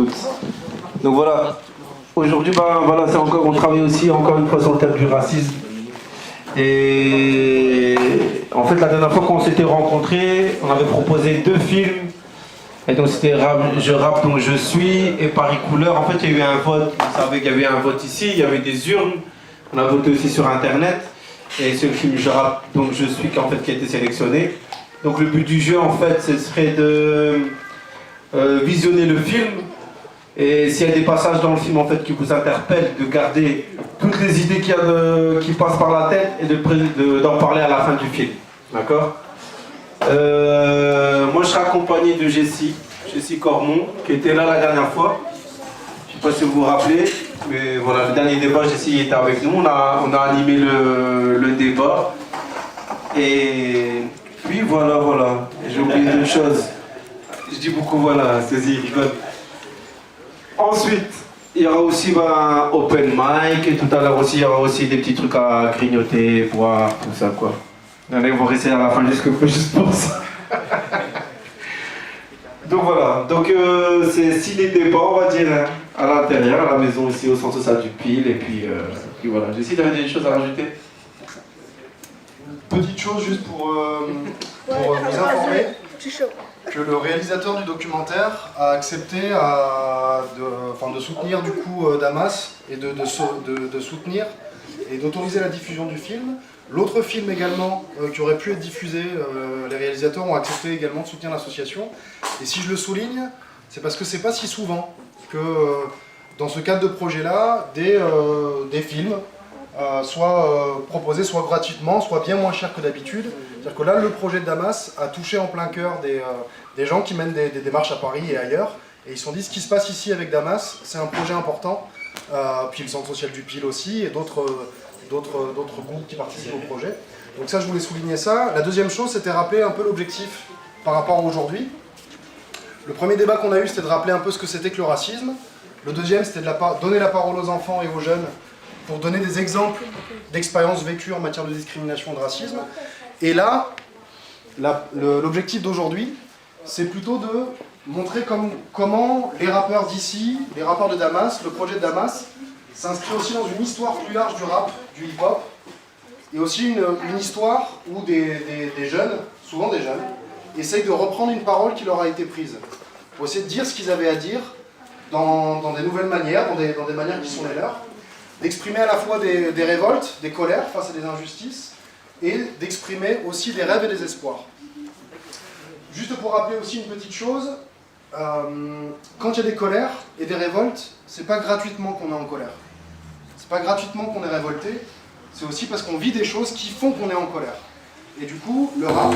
toutes. Donc voilà, aujourd'hui voilà, on travaille aussi encore une fois sur le thème du racisme. Et en fait la dernière fois qu'on s'était rencontrés, on avait proposé 2 films. Et donc c'était Je rappe donc je suis et Paris Couleur. En fait il y a eu un vote, vous savez qu'il y avait un vote ici, il y avait des urnes. On a voté aussi sur internet. Et c'est le film Je rappe donc je suis qui a été sélectionné. Donc le but du jeu en fait ce serait de visionner le film. Et s'il y a des passages dans le film en fait qui vous interpellent, de garder toutes les idées qui passent par la tête et d'en parler à la fin du film. D'accord? Moi je serai accompagné de Jessie Cormon, qui était là la dernière fois. Je ne sais pas si vous vous rappelez, mais voilà, le dernier débat, Jessie était avec nous. On a animé le débat. Et puis voilà. J'ai oublié une chose. Je dis beaucoup voilà, c'est-y, rigole. Ensuite, il y aura aussi open mic, et tout à l'heure aussi, il y aura aussi des petits trucs à grignoter, boire, tout ça quoi. Allez, on va rester à la fin juste pour ça. Donc voilà, c'est ciné débat, on va dire, hein, à l'intérieur, à la maison ici au centre social du Pile, et puis voilà. J'essaie d'avoir des choses à rajouter. Petite chose juste pour vous informer que le réalisateur du documentaire a accepté de soutenir du coup Damas et de soutenir et d'autoriser la diffusion du film. L'autre film également qui aurait pu être diffusé, les réalisateurs ont accepté également de soutenir l'association. Et si je le souligne, c'est parce que c'est pas si souvent que dans ce cadre de projet-là, des films soient proposés soit gratuitement, soit bien moins cher que d'habitude. C'est-à-dire que là, le projet de Damas a touché en plein cœur des gens qui mènent des démarches à Paris et ailleurs. Et ils se sont dit, ce qui se passe ici avec Damas, c'est un projet important. Puis le Centre social du Pile aussi, et d'autres groupes qui participent au projet. Donc ça, je voulais souligner ça. La deuxième chose, c'était rappeler un peu l'objectif par rapport à aujourd'hui. Le premier débat qu'on a eu, c'était de rappeler un peu ce que c'était que le racisme. Le deuxième, c'était de donner la parole aux enfants et aux jeunes pour donner des exemples d'expériences vécues en matière de discrimination et de racisme. Et là, l'objectif d'aujourd'hui, c'est plutôt de montrer comment les rappeurs d'ici, les rappeurs de Damas, le projet de Damas, s'inscrit aussi dans une histoire plus large du rap, du hip-hop, et aussi une histoire où des jeunes, souvent des jeunes, essayent de reprendre une parole qui leur a été prise, pour essayer de dire ce qu'ils avaient à dire dans des nouvelles manières, dans des manières qui sont les leurs, d'exprimer à la fois des révoltes, des colères face à des injustices, et d'exprimer aussi des rêves et des espoirs. Juste pour rappeler aussi une petite chose, quand il y a des colères et des révoltes, c'est pas gratuitement qu'on est en colère. C'est pas gratuitement qu'on est révolté, c'est aussi parce qu'on vit des choses qui font qu'on est en colère. Et du coup, le rap,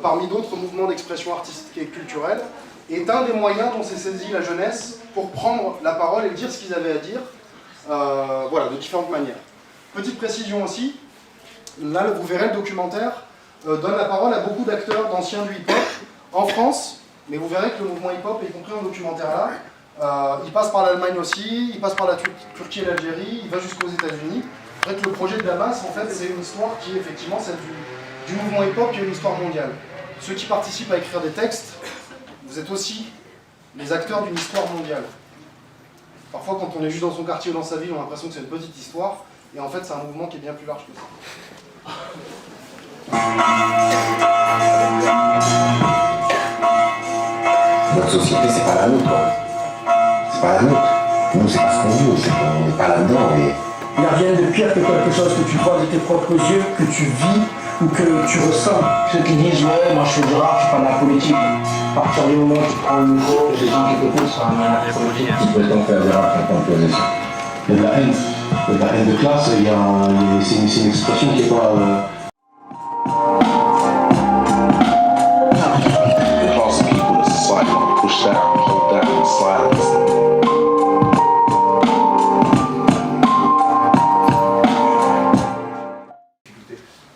parmi d'autres mouvements d'expression artistique et culturelle, est un des moyens dont s'est saisie la jeunesse pour prendre la parole et dire ce qu'ils avaient à dire, voilà, de différentes manières. Petite précision aussi, là vous verrez le documentaire donne la parole à beaucoup d'acteurs d'anciens du hip-hop en France, mais vous verrez que le mouvement hip-hop, y compris dans le documentaire là, il passe par l'Allemagne aussi, il passe par la Turquie et l'Algérie, il va jusqu'aux États-Unis. En fait, le projet de Damas, en fait, c'est une histoire qui est effectivement celle du mouvement hip-hop, qui est une histoire mondiale. Ceux qui participent à écrire des textes, vous êtes aussi les acteurs d'une histoire mondiale. Parfois, quand on est juste dans son quartier ou dans sa ville, on a l'impression que c'est une petite histoire, et en fait, c'est un mouvement qui est bien plus large que ça. Notre société, c'est pas la nôtre. C'est pas la nôtre. Nous, c'est pas ce qu'on veut, on n'est pas là-dedans. Mais... il n'y a rien de pire que quelque chose que tu vois de tes propres yeux, que tu vis ou que tu ressens. Ceux qui disent ouais, moi je fais du rap, je suis pas de la politique. À partir du moment où tu prends le micro, les gens qui t'écoutent, ça n'a rien à politique. Tu peux t'en faire des rap en position. Il y a de la haine. Il y a de la haine de classe, c'est une expression qui n'est pas...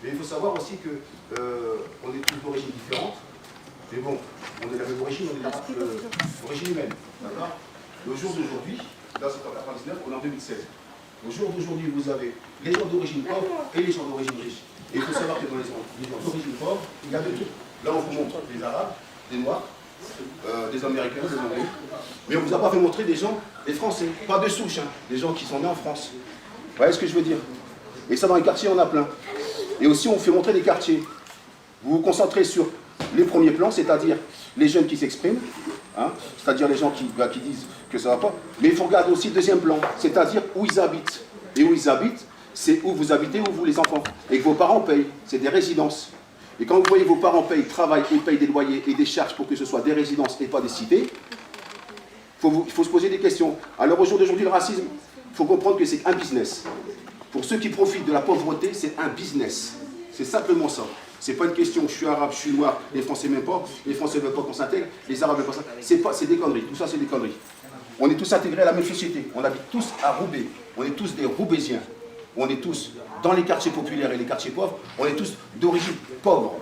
Mais il faut savoir aussi que on est tous d'origines différentes, mais bon, on est de la même origine, on est d'origine humaine, d'accord? Le jour d'aujourd'hui, là c'est en 99, on est en 2016. Au jour d'aujourd'hui, vous avez les gens d'origine pauvre et les gens d'origine riche. Et il faut savoir que dans les gens d'origine pauvre, il y a de tout. Là, on vous montre des Arabes, des Noirs, des Américains, des Anglais. Mais on ne vous a pas fait montrer des gens, des Français, pas de souche, hein, des gens qui sont nés en France. Vous voyez ce que je veux dire? Et ça, dans les quartiers, on a plein. Et aussi, on fait montrer des quartiers. Vous vous concentrez sur les premiers plans, c'est-à-dire les jeunes qui s'expriment, hein, c'est-à-dire les gens qui disent que ça ne va pas. Mais il faut regarder aussi le deuxième plan, c'est-à-dire où ils habitent. Et où ils habitent, c'est où vous habitez, où vous les enfants. Et que vos parents payent, c'est des résidences. Et quand vous voyez vos parents payent, travaillent et payent des loyers et des charges pour que ce soit des résidences et pas des cités, il faut se poser des questions. Alors au jour d'aujourd'hui, le racisme, il faut comprendre que c'est un business. Pour ceux qui profitent de la pauvreté, c'est un business. C'est simplement ça. C'est pas une question, je suis arabe, je suis noir, les Français m'aiment pas, les Français ne veulent pas qu'on s'intègre, les Arabes ne veulent pas ça. C'est des conneries, tout ça c'est des conneries. On est tous intégrés à la même société, on habite tous à Roubaix, on est tous des Roubaisiens. On est tous dans les quartiers populaires et les quartiers pauvres, on est tous d'origine pauvre.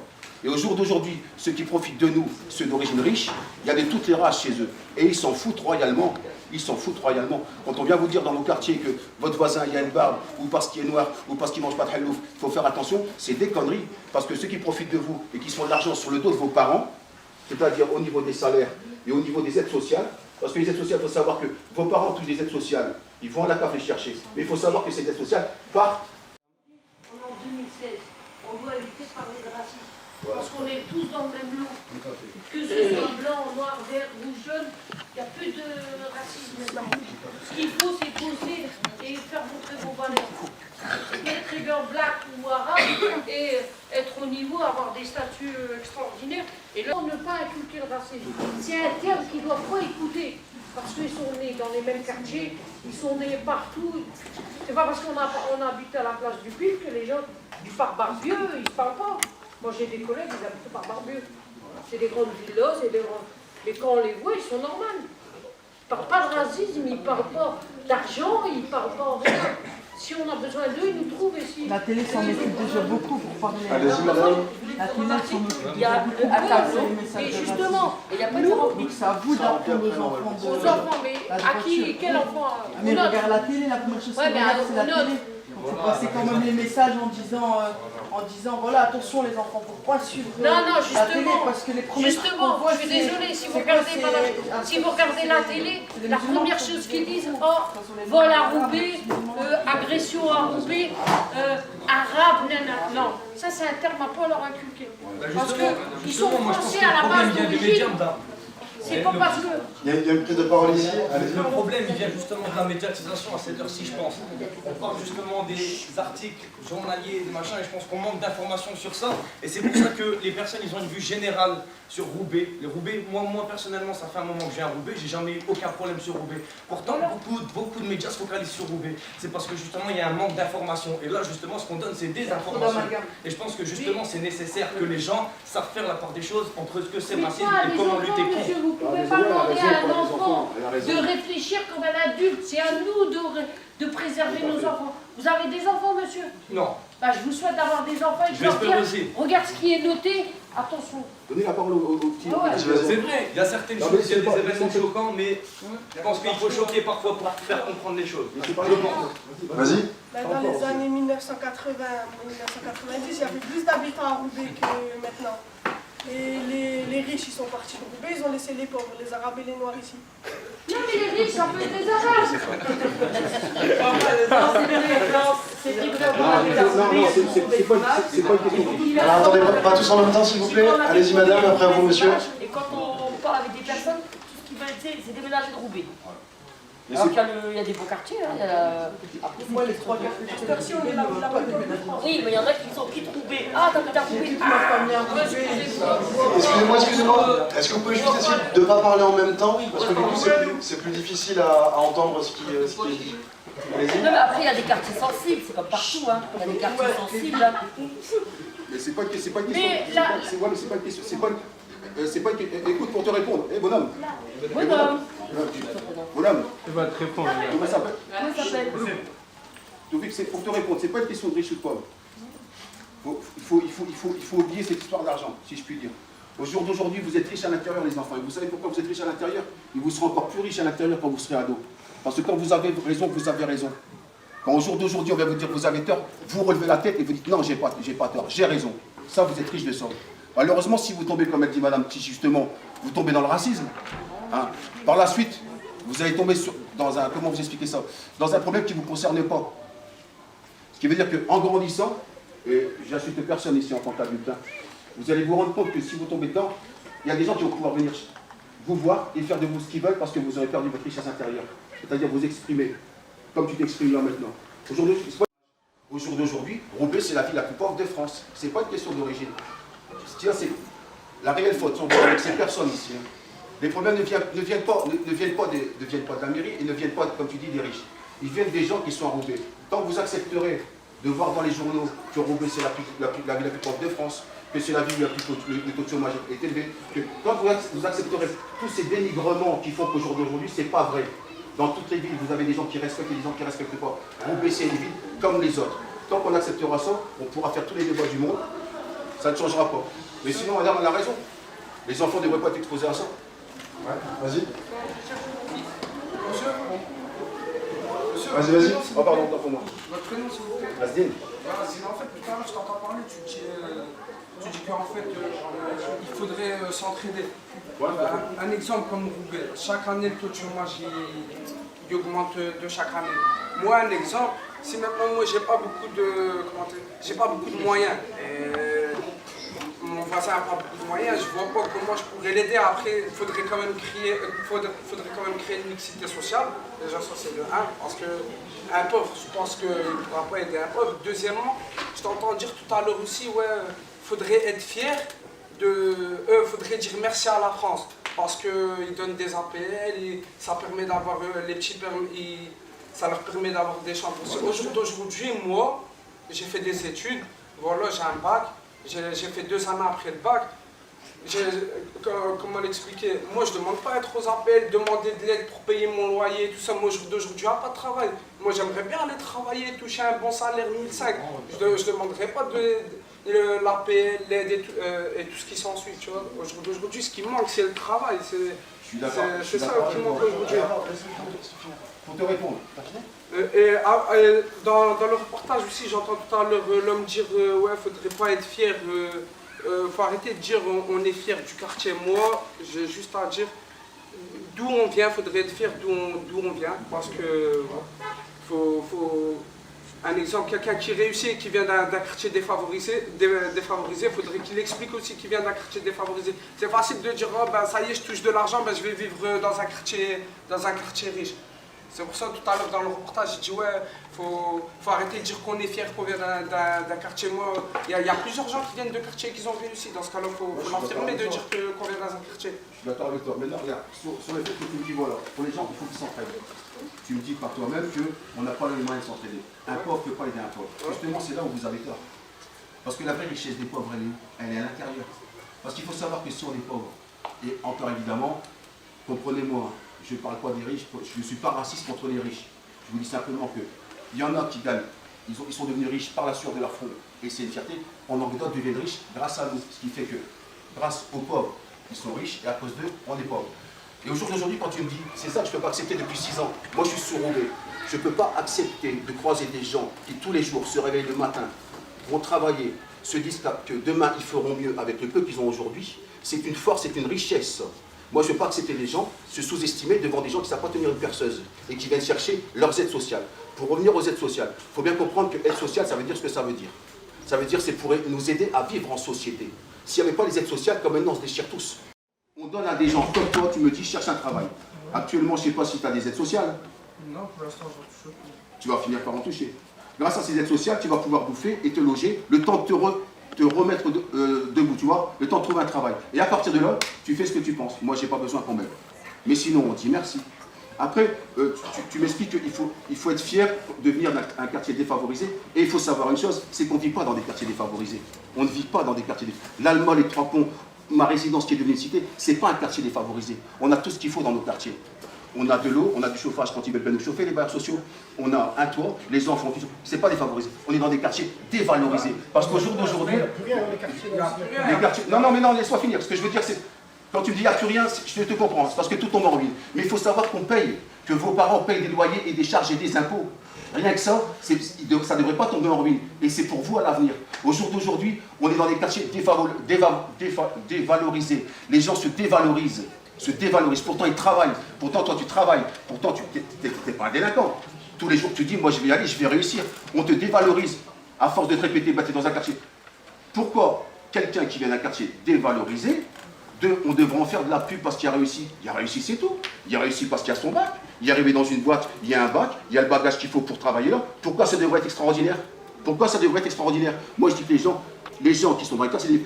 Et au jour d'aujourd'hui, ceux qui profitent de nous, ceux d'origine riche, il y a de toutes les races chez eux. Et ils s'en foutent royalement. Ils s'en foutent royalement. Quand on vient vous dire dans vos quartiers que votre voisin il y a une barbe, ou parce qu'il est noir, ou parce qu'il ne mange pas de hallouf, il faut faire attention, c'est des conneries. Parce que ceux qui profitent de vous et qui se font de l'argent sur le dos de vos parents, c'est-à-dire au niveau des salaires et au niveau des aides sociales, parce que les aides sociales, il faut savoir que vos parents touchent des aides sociales, ils vont à la CAF les chercher. Mais il faut savoir que ces aides sociales partent. En 2016, on doit éviter de parler de racisme. Parce qu'on est tous dans le même lot. Que ce soit blanc, noir, vert, rouge, jaune, il n'y a plus de racisme maintenant. Ce qu'il faut, c'est poser et faire montrer vos valeurs. Être très bien black ou arabe et être au niveau, avoir des statuts extraordinaires. Et là, ne pas inculquer le racisme. C'est un terme qu'ils ne doivent pas écouter. Parce qu'ils sont nés dans les mêmes quartiers, ils sont nés partout. C'est pas parce qu'on habite à la place du Pile que les gens du parc Barbieux, ils ne se parlent pas. Moi j'ai des collègues, ils habitent au parc Barbieux. C'est des grandes villas, c'est des grands... Mais quand on les voit, ils sont normaux. Ils ne parlent pas de racisme, ils ne parlent pas d'argent, ils ne parlent pas de rien. Si on a besoin d'eux, ils nous trouvent ici. La télé s'en occupe déjà beaucoup pour parler. Allez-y, madame. La télé s'en occupe. Il y a à tableau, et justement, il n'y a pas de Donc c'est à vous d'apprendre aux enfants. aux enfants, mais à qui, quel enfant? Mais regarde la télé, la première chose qu'on regarde, c'est la télé. Il faut passer quand même les messages en disant voilà, attention les enfants, pourquoi suivre la télé, parce que les premiers trucs qu'on voit, je suis désolée, si vous regardez la télé, la première chose qu'ils disent, oh, vol à Roubaix, agression à Roubaix, arabe, non, ça c'est un terme à pas leur inculquer. Parce qu'ils sont français à la base d'origine. C'est pas parce que... Il y a une prise de parole ici. Le problème, il vient justement de la médiatisation à cette heure-ci, je pense. On parle justement des articles journaliers, des machins, et je pense qu'on manque d'informations sur ça. Et c'est pour ça que les personnes, ils ont une vue générale sur Roubaix. Les Roubaix, moi personnellement, ça fait un moment que j'ai un Roubaix, j'ai jamais eu aucun problème sur Roubaix. Pourtant, beaucoup de médias se focalisent sur Roubaix. C'est parce que justement, il y a un manque d'informations. Et là, justement, ce qu'on donne, c'est des informations. Et je pense que justement, c'est nécessaire que les gens savent faire la part des choses entre ce que c'est racisme et comment lutter contre. Vous ne pouvez pas demander à un enfant de réfléchir comme un adulte. C'est à nous de préserver nos enfants. Vous avez des enfants, monsieur? Non. Bah, je vous souhaite d'avoir des enfants et Je l'espère aussi. Regarde ce qui est noté. Attention. Donnez la parole aux petits. C'est vrai, il y a certaines choses, il y a des événements choquants, mais je pense qu'il faut choquer parfois pour faire comprendre les choses. Vas-y. Dans les années 1980, 1990, il y avait plus d'habitants à Roubaix que maintenant. Et les riches, ils sont partis de Roubaix, ils ont laissé les pauvres, les Arabes et les Noirs ici. Non, mais les riches, ça peut être des Arabes. C'est pas une question. Alors attendez, pas tous en même temps s'il vous plaît. Allez-y madame, après vous monsieur. Et quand on parle avec des personnes, tout ce qui va être, c'est déménager de Roubaix. Alors qu'il y a des beaux quartiers, hein, il y a... Après, moi, les trois quartiers, on est là, oui, mais il y en a qui sont qui de Roubaix. Ah, t'as peut-être Roubaix. Excusez-moi. Est-ce que vous pouvez juste essayer de ne pas parler en même temps? Parce que du coup, c'est plus difficile à entendre ce qui est dit. Allez-y. Non, mais après, il y a des quartiers sensibles, c'est comme partout, hein. Il y a des quartiers sensibles. Mais c'est pas une question. Mais là... C'est pas une question. C'est pas une question. Écoute, pour te répondre. Hé, bonhomme. Bonhomme. Il va te répondre. Comment ça s'appelle? Comment ça s'appelle? C'est pour te répondre. C'est pas une question de riche ou de pauvre. Il faut oublier cette histoire d'argent, si je puis dire. Au jour d'aujourd'hui, vous êtes riches à l'intérieur, les enfants. Et vous savez pourquoi vous êtes riches à l'intérieur? Et vous serez encore plus riches à l'intérieur quand vous serez ado. Parce que quand vous avez raison, vous avez raison. Quand au jour d'aujourd'hui, on va vous dire que vous avez tort, vous relevez la tête et vous dites non, j'ai pas tort, j'ai raison. Ça, vous êtes riche de ça. Malheureusement, si vous tombez, comme elle dit Madame Tichy, justement, vous tombez dans le racisme. Hein. Par la suite, vous allez tomber dans un, comment vous expliquez ça, dans un problème qui ne vous concerne pas. Ce qui veut dire qu'en grandissant, et j'insulte personne ici en tant qu'adulte, hein, vous allez vous rendre compte que si vous tombez dedans, il y a des gens qui vont pouvoir venir vous voir et faire de vous ce qu'ils veulent parce que vous aurez perdu votre richesse intérieure. C'est-à-dire vous exprimer, comme tu t'exprimes là maintenant. Au jour d'aujourd'hui, Roubaix, c'est la ville la plus pauvre de France. Ce n'est pas une question d'origine. C'est la réelle faute, on voit avec ces personnes ici. Hein. Les problèmes ne viennent pas de la mairie et ne viennent pas, comme tu dis, des riches. Ils viennent des gens qui sont à Roubaix. Tant que vous accepterez de voir dans les journaux que Roubaix, c'est la ville la plus pauvre de France, que c'est la ville la plus le taux de chômage est élevé, que quand vous accepterez tous ces dénigrements qui font qu'au jour d'aujourd'hui, ce n'est pas vrai. Dans toutes les villes, vous avez des gens qui respectent et des gens qui ne respectent pas. Roubaix, c'est une ville comme les autres. Tant qu'on acceptera ça, on pourra faire tous les débats du monde, ça ne changera pas. Mais sinon, madame, elle a raison. Les enfants ne devraient pas être exposés à ça. Ouais, vas-y. Vas-y, vas-y. Oh, pardon, pour moi. Votre prénom, s'il vous plaît. Vas-y. Voilà, en fait, tout à l'heure, je t'entends parler, tu dis qu'en fait, il faudrait s'entraider. Ouais, un exemple comme Roubaix, chaque année, le taux de chômage, il augmente de chaque année. Moi, un exemple, si maintenant, moi, j'ai pas beaucoup de moyens, mon voisin n'a pas beaucoup de moyens, je vois pas comment je pourrais l'aider. Après, il faudrait quand même créer une mixité sociale. Déjà, ça c'est le 1, parce qu'un pauvre, je pense qu'il ne pourra pas aider un pauvre. Deuxièmement, je t'entends dire tout à l'heure aussi, ouais, faudrait être fier faudrait dire merci à la France, parce qu'ils donnent des APL, et ça permet d'avoir les petits permis, ça leur permet d'avoir des chambres aussi. Aujourd'hui, moi, j'ai fait des études, voilà, j'ai un bac. J'ai fait 2 années après le bac. Comment l'expliquer? Moi, je ne demande pas à être aux appels, demander de l'aide pour payer mon loyer, tout ça. Moi, d'aujourd'hui, je n'ai pas de travail. Moi, j'aimerais bien aller travailler, toucher un bon salaire, 1005. Je ne demanderais pas l'APL, l'aide et tout ce qui s'ensuit. Aujourd'hui, ce qui manque, c'est le travail. C'est ça qui manque aujourd'hui. Pour te répondre. Dans le reportage aussi, j'entends tout à l'heure l'homme dire ouais, faudrait pas être fier, faut arrêter de dire on est fier du quartier. Moi, j'ai juste à dire d'où on vient, faudrait être fier d'où on vient, parce que un exemple, quelqu'un qui réussit et qui vient d'un quartier défavorisé, faudrait qu'il explique aussi qu'il vient d'un quartier défavorisé. C'est facile de dire oh, ben, ça y est, je touche de l'argent, ben, je vais vivre dans un quartier riche. C'est pour ça tout à l'heure dans le reportage, j'ai dit ouais, faut arrêter de dire qu'on est fier qu'on vient d'un quartier. Moi, il y a plusieurs gens qui viennent de quartiers qui ont réussi. Dans ce cas-là, il faut l'affirmer de dire qu'on vient dans un quartier. Je suis d'accord avec toi. Maintenant, regarde, sur le fait que tu me dis voilà, pour les gens, il faut qu'ils s'entraident. Tu me dis par toi-même qu'on n'a pas le moyen de s'entraider. Un pauvre ne peut pas aider un pauvre. Justement, c'est là où vous avez tort. Parce que la vraie richesse des pauvres, elle est à l'intérieur. Parce qu'il faut savoir que si on est pauvre, et encore évidemment, comprenez-moi, je ne parle pas des riches, je ne suis pas raciste contre les riches. Je vous dis simplement qu'il y en a qui gagnent, ils sont devenus riches par la sueur de leur front, et c'est une fierté. En Languedoc deviennent riches grâce à nous, ce qui fait que, grâce aux pauvres, ils sont riches, et à cause d'eux, on est pauvres. Et au jour d'aujourd'hui, quand tu me dis, c'est ça que je ne peux pas accepter depuis 6 ans, moi je suis sur Roubaix, je ne peux pas accepter de croiser des gens qui tous les jours se réveillent le matin, vont travailler, se disent que demain ils feront mieux avec le peu qu'ils ont aujourd'hui. C'est une force, c'est une richesse. Moi, je ne veux pas accepter les gens se sous-estimer devant des gens qui ne savent pas tenir une perceuse et qui viennent chercher leurs aides sociales. Pour revenir aux aides sociales, il faut bien comprendre que aide sociale, ça veut dire ce que ça veut dire. Ça veut dire que c'est pour nous aider à vivre en société. S'il n'y avait pas les aides sociales, comme maintenant, on se déchire tous. On donne à des gens comme toi, tu me dis, cherche un travail. Actuellement, je ne sais pas si tu as des aides sociales. Non, pour l'instant, je vais toucher. Tu vas finir par en toucher. Grâce à ces aides sociales, tu vas pouvoir bouffer et te loger le temps de te remettre debout, tu vois, le temps de trouver un travail. Et à partir de là, tu fais ce que tu penses. Moi, j'ai pas besoin qu'on m'aide. Mais sinon, on dit merci. Après, tu m'expliques qu'il faut être fier de venir d'un quartier défavorisé. Et il faut savoir une chose, c'est qu'on ne vit pas dans des quartiers défavorisés. On ne vit pas dans des quartiers défavorisés. L'Allemagne, les Trois Ponts, ma résidence qui est devenue une cité, c'est pas un quartier défavorisé. On a tout ce qu'il faut dans nos quartiers. On a de l'eau, on a du chauffage quand ils veulent bien nous chauffer, les bailleurs sociaux. On a un toit, les enfants, c'est pas défavorisé. On est dans des quartiers dévalorisés. Parce qu'au jour d'aujourd'hui, les quartiers. Non, mais non, laisse-moi finir. Ce que je veux dire, c'est quand tu me dis il n'y a plus rien, je te comprends. C'est parce que tout tombe en ruine. Mais il faut savoir qu'on paye que vos parents payent des loyers et des charges et des impôts. Rien que ça, ça ne devrait pas tomber en ruine. Et c'est pour vous à l'avenir. Au jour d'aujourd'hui, on est dans des quartiers dévalorisés. Les gens se dévalorisent. Pourtant, ils travaillent. Pourtant, toi, tu travailles. Pourtant, tu n'es pas un délinquant. Tous les jours, tu dis, moi, je vais y aller, je vais réussir. On te dévalorise à force de te répéter, bah, tu es dans un quartier. Pourquoi quelqu'un qui vient d'un quartier dévalorisé, on devrait en faire de la pub parce qu'il a réussi? Il a réussi, c'est tout. Il a réussi parce qu'il a son bac. Il est arrivé dans une boîte, il y a un bac, il y a le bagage qu'il faut pour travailler là. Pourquoi ça devrait être extraordinaire? Pourquoi ça devrait être extraordinaire? Moi, je dis que les gens qui sont dans les quartiers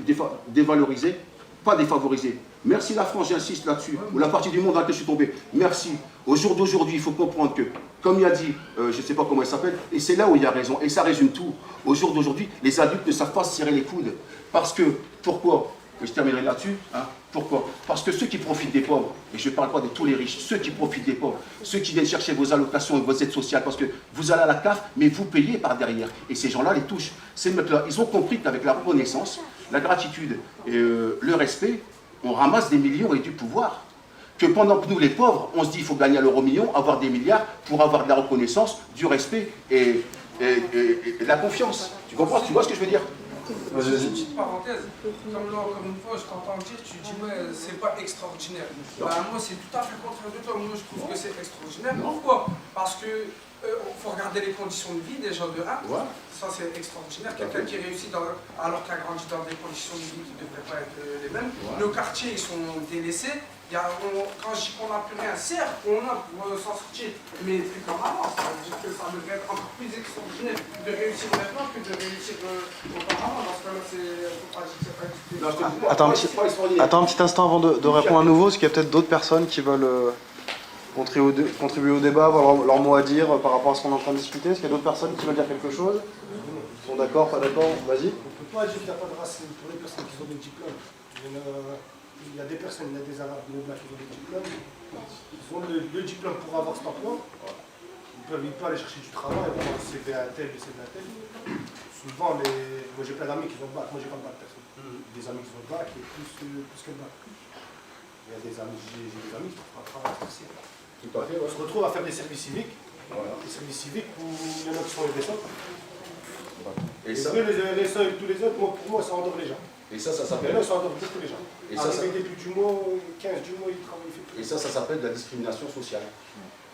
dévalorisés, pas défavorisés. Merci la France, j'insiste là-dessus, ou la partie du monde dans laquelle je suis tombé. Merci. Au jour d'aujourd'hui, il faut comprendre que, comme il a dit, je ne sais pas comment il s'appelle, et c'est là où il a raison, et ça résume tout. Au jour d'aujourd'hui, les adultes ne savent pas se serrer les coudes. Parce que, pourquoi? Je terminerai là-dessus. Hein. Pourquoi? Parce que ceux qui profitent des pauvres, et je ne parle pas de tous les riches, ceux qui profitent des pauvres, ceux qui viennent chercher vos allocations et vos aides sociales, parce que vous allez à la CAF, mais vous payez par derrière. Et ces gens-là les touchent. Ces mecs-là, ils ont compris qu'avec la reconnaissance, la gratitude et le respect, on ramasse des millions et du pouvoir. Que pendant que nous, les pauvres, on se dit qu'il faut gagner à l'euro million, avoir des milliards pour avoir de la reconnaissance, du respect et de la confiance. Tu comprends? Tu vois ce que je veux dire? Une petite parenthèse, comme une fois je t'entends dire, tu dis ouais, c'est pas extraordinaire. Bah, moi c'est tout à fait contraire de toi, moi je trouve que c'est extraordinaire. Pourquoi? Parce que faut regarder les conditions de vie déjà de 1, ça c'est extraordinaire. Quelqu'un qui réussit alors qu'il a grandi dans des conditions de vie qui ne devraient pas être les mêmes. Nos quartiers ils sont délaissés. Quand je dis qu'on n'a plus rien, certes, on a pour s'en sortir, mais plus comme avant, ça veut dire que ça devrait être encore plus extraordinaire de réussir maintenant que de réussir auparavant. Dans ce cas-là, c'est pas Attends un petit instant avant de répondre à nouveau, parce qu'il y a peut-être d'autres personnes qui veulent contribuer au débat, avoir leur mot à dire par rapport à ce qu'on est en train de discuter. Est-ce qu'il y a d'autres personnes qui veulent dire quelque chose? Ils sont d'accord, pas d'accord? Vas-y. On ne peut pas dire qu'il n'y a pas de racisme pour les personnes qui ont des diplômes. Il y a des personnes, il y a des Arabes, des Blancs qui ont des diplômes. Ils ont le diplôme pour avoir cet emploi. Ils peuvent aller chercher du travail, avoir CV à tel, CV à tel. Souvent, moi j'ai plein d'amis qui ont le bac, moi j'ai pas le bac personne. Des amis qui ont le bac et plus que le bac. Il y a des amis, j'ai des amis qui trouvent pas de travail spécial. Tout à fait, On se retrouve à faire des services civiques. Des services civiques où il y en a qui sont RSA. Et ça, les RSA et tous les autres, pour moi, ça endort les gens. Et ça s'appelle. Ça endort beaucoup les gens. Et ça, début du mois, 15 du mois, ils travaillent. Et ça s'appelle de la discrimination sociale,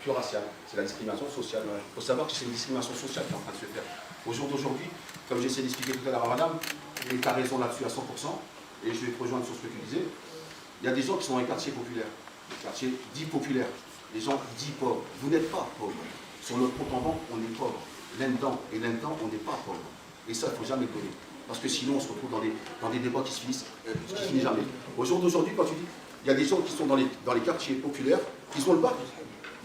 plus raciale. C'est la discrimination sociale. Il faut savoir que c'est une discrimination sociale qui est en train de se faire. Au jour d'aujourd'hui, comme j'essaie d'expliquer tout à l'heure à madame, et tu as raison là-dessus à 100%, et je vais te rejoindre sur ce que tu disais, il y a des gens qui sont dans les quartiers populaires, les quartiers dits populaires, les gens dits pauvres. Vous n'êtes pas pauvres. Sur notre compte en banque, on est pauvre. Là-dedans et là-dedans, on n'est pas pauvre. Et ça, il ne faut jamais le donner. Parce que sinon, on se retrouve dans des débats qui finissent jamais. Au jour d'aujourd'hui, quand tu dis, il y a des gens qui sont dans les quartiers populaires, ils ont le bac.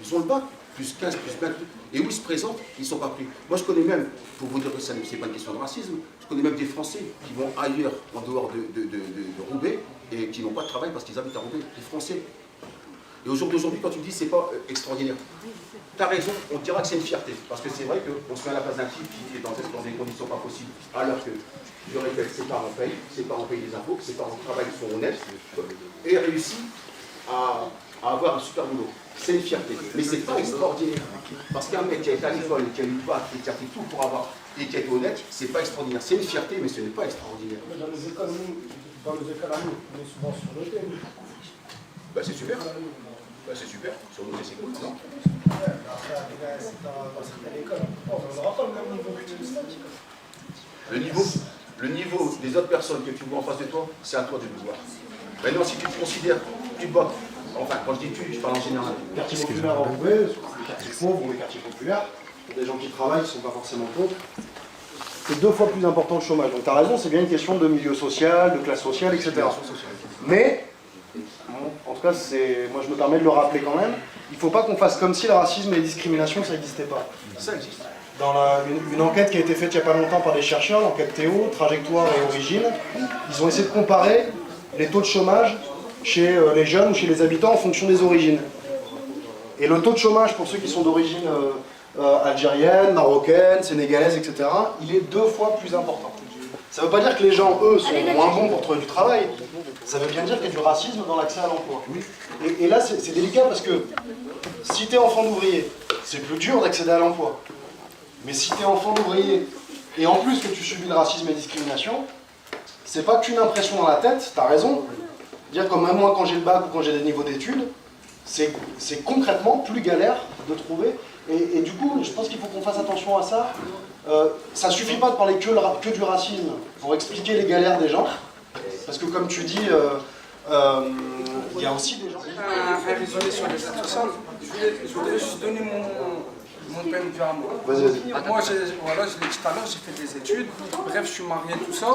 Ils ont le bac, plus 15, plus 20. Et où ils se présentent, ils ne sont pas pris. Moi, je connais même, pour vous dire que ce n'est pas une question de racisme, je connais même des Français qui vont ailleurs, en dehors de Roubaix, et qui n'ont pas de travail parce qu'ils habitent à Roubaix. Les Français. Et au jour d'aujourd'hui, quand tu dis c'est pas extraordinaire, tu as raison, on dira que c'est une fierté. Parce que c'est vrai qu'on se met à la place d'un type qui est dans des conditions pas possibles. Alors que, je répète, ses parents payent des impôts, ses parents travaillent, sont honnêtes, et réussissent à avoir un super boulot. C'est une fierté. Mais c'est pas extraordinaire. Parce qu'un mec qui a été à l'école, qui a eu le bac, et qui a fait tout pour avoir, et qui a été honnête, c'est pas extraordinaire. C'est une fierté, mais ce n'est pas extraordinaire. Mais dans nos écoles, on est souvent sur le thème. Bah c'est super. Bah c'est super. Sur nous, c'est cool, non? Dans certaines écoles, on n'aura pas le même niveau que le niveau des autres personnes que tu vois en face de toi, c'est à toi de le voir. Maintenant, si tu te considères, tu bottes. Enfin, quand je dis tu, je parle en général. Les quartiers populaires en Roubaix, les quartiers pauvres ou les quartiers populaires, des gens qui travaillent, qui ne sont pas forcément pauvres. C'est 2 fois plus important le chômage. Donc tu as raison, c'est bien une question de milieu social, de classe sociale, etc. Mais, en tout cas, moi je me permets de le rappeler quand même, il ne faut pas qu'on fasse comme si le racisme et les discriminations, ça n'existait pas. Ça existe. Dans une enquête qui a été faite il n'y a pas longtemps par des chercheurs, l'enquête Théo, Trajectoire et Origine, ils ont essayé de comparer les taux de chômage chez les jeunes ou chez les habitants en fonction des origines. Et le taux de chômage pour ceux qui sont d'origine algérienne, marocaine, sénégalaise, etc., il est 2 fois plus important. Ça veut pas dire que les gens, eux, sont moins bons pour trouver du travail. Ça veut bien dire qu'il y a du racisme dans l'accès à l'emploi. Et là, c'est délicat parce que si tu es enfant d'ouvrier, c'est plus dur d'accéder à l'emploi. Mais si tu es enfant d'ouvrier et en plus que tu subis le racisme et la discrimination, c'est pas qu'une impression dans la tête, t'as raison. Dire comme même moi quand j'ai le bac ou quand j'ai des niveaux d'études, c'est concrètement plus galère de trouver. Et du coup, je pense qu'il faut qu'on fasse attention à ça. Ça suffit pas de parler que du racisme pour expliquer les galères des gens. Parce que comme tu dis, il y a aussi des gens... Un résumé sur les aides sociales. Je voudrais juste donner mon point de vue à moi. Vas-y. Moi, je l'ai dit tout à l'heure, j'ai fait des études. Bref, je suis marié, tout ça.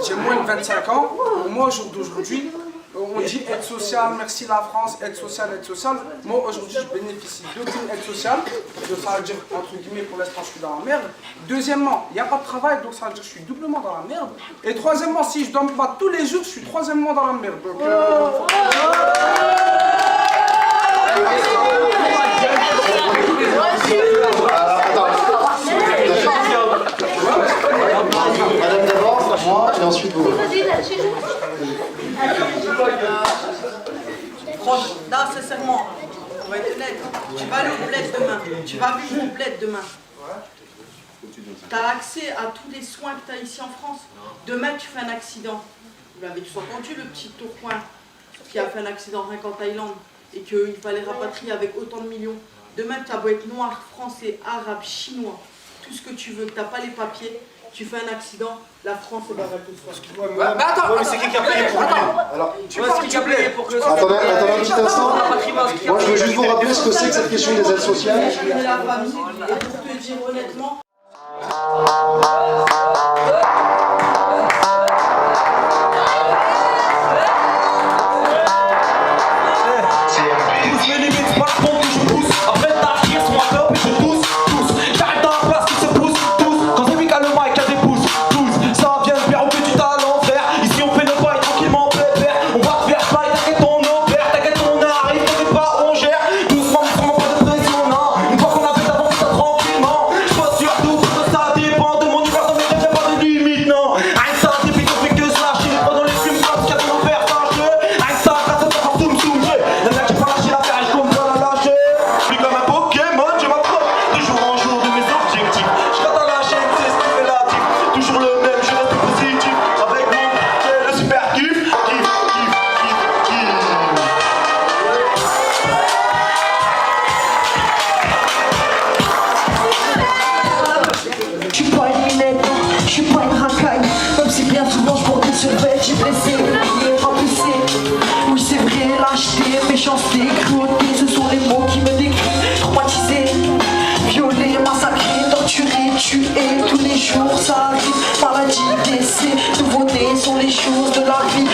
J'ai moins de 25 ans. Moi, au jour d'aujourd'hui, on dit aide sociale, merci la France, aide sociale, aide sociale. Moi, aujourd'hui, je bénéficie d'aucune aide sociale. Donc, ça veut dire, entre guillemets, pour l'instant, je suis dans la merde. Deuxièmement, il n'y a pas de travail, donc ça veut dire que je suis doublement dans la merde. Et troisièmement, si je ne dorme pas tous les jours, je suis troisièmement dans la merde. Donc, Madame d'abord, moi, et ensuite vous. Non, sincèrement, on va être honnête. Tu vas aller au bled demain. Tu vas vivre au bled demain. Tu as accès à tous les soins que tu as ici en France. Demain, tu fais un accident. Vous l'avez tous entendu, le petit Tourcoing qui a fait un accident rien qu'en Thaïlande et qu'il fallait rapatrier avec autant de millions. Demain, tu as beau être noir, français, arabe, chinois, tout ce que tu veux, que tu n'as pas les papiers, tu fais un accident, la France est barrée de toi. mais attends, c'est qui a payé pour lui? Alors, tu penses qui a payé pour que... Attendez un petit instant. Moi, je veux juste vous rappeler ce que c'est que cette question des aides sociales. Et la famille, et pour te dire honnêtement... Méchanceté, cruauté, ce sont les mots qui me décrivent. Traumatisé, violé, massacré, torturé, tué. Tous les jours ça arrive, maladie, décès, nouveau-né sont les choses de la vie.